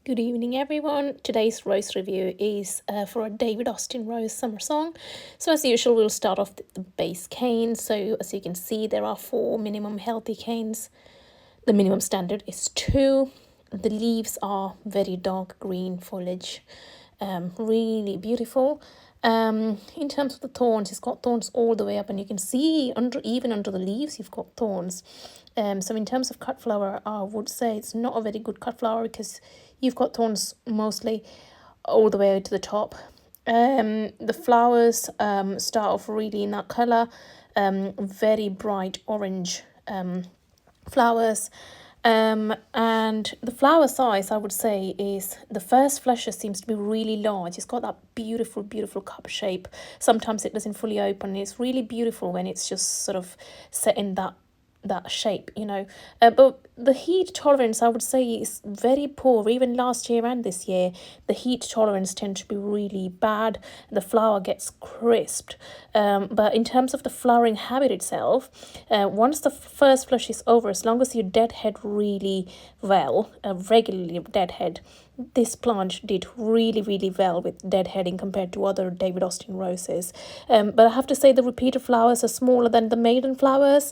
Good evening, everyone. Today's rose review is for a David Austin Rose Summer Song. So as usual, we'll start off with the base cane. So as you can see, there are 4 minimum healthy canes. The minimum standard is 2. The leaves are very dark green foliage, really beautiful. In terms of the thorns, it's got thorns all the way up, and you can see even under the leaves you've got thorns. So in terms of cut flower, I would say it's not a very good cut flower because you've got thorns mostly all the way to the top. The flowers start off really in that color, very bright orange flowers. And the flower size, I would say, is the first flusher seems to be really large. It's got that beautiful cup shape. Sometimes it doesn't fully open. It's really beautiful when it's just sort of set in that shape, but the heat tolerance, I would say, is very poor. Even last year and this year, the heat tolerance tends to be really bad. The flower gets crisped, but in terms of the flowering habit itself, once the first flush is over, as long as you deadhead really well, regularly deadhead, this plant did really well with deadheading compared to other David Austin roses. But I have to say the repeated flowers are smaller than the maiden flowers.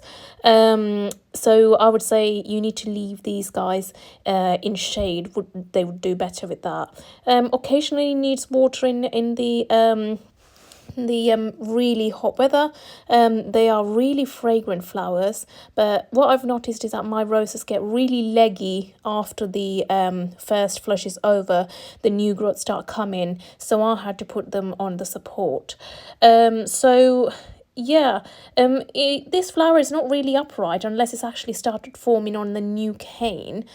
So I would say you need to leave these guys in shade. They would do better with that. Occasionally needs watering in the really hot weather. They are really fragrant flowers, but what I've noticed is that my roses get really leggy after the first flush is over. The new growth start coming, so I had to put them on the support. This flower is not really upright unless it's actually started forming on the new cane.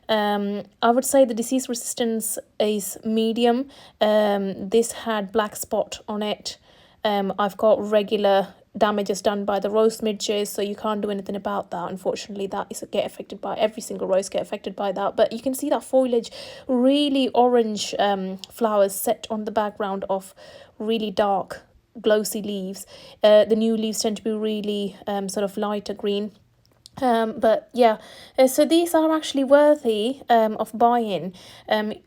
I would say the disease resistance is medium. This had black spot on it. I've got regular damages done by the rose midges, so you can't do anything about that. Unfortunately, that is every single rose get affected by that. But you can see that foliage, really orange flowers set on the background of really dark glossy leaves. The new leaves tend to be really sort of lighter green. So these are actually worthy of buying,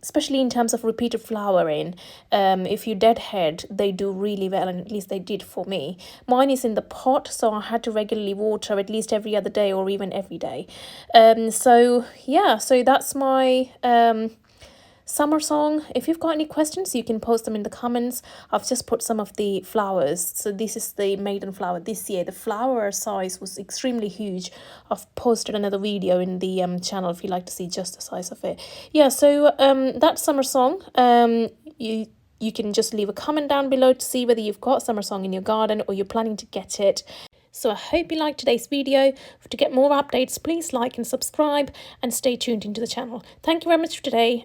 especially in terms of repeated flowering. If you deadhead, they do really well, and at least they did for me. Mine is in the pot, so I had to regularly water at least every other day or even every day. So that's my summer song. If you've got any questions, you can post them in the comments. I've just put some of the flowers. So this is the maiden flower this year. The flower size was extremely huge. I've posted another video in the channel if you'd like to see just the size of it. That summer song, you can just leave a comment down below to see whether you've got summer song in your garden or you're planning to get it. So I hope you liked today's video. To get more updates, please like and subscribe and stay tuned into the channel. Thank you very much for today.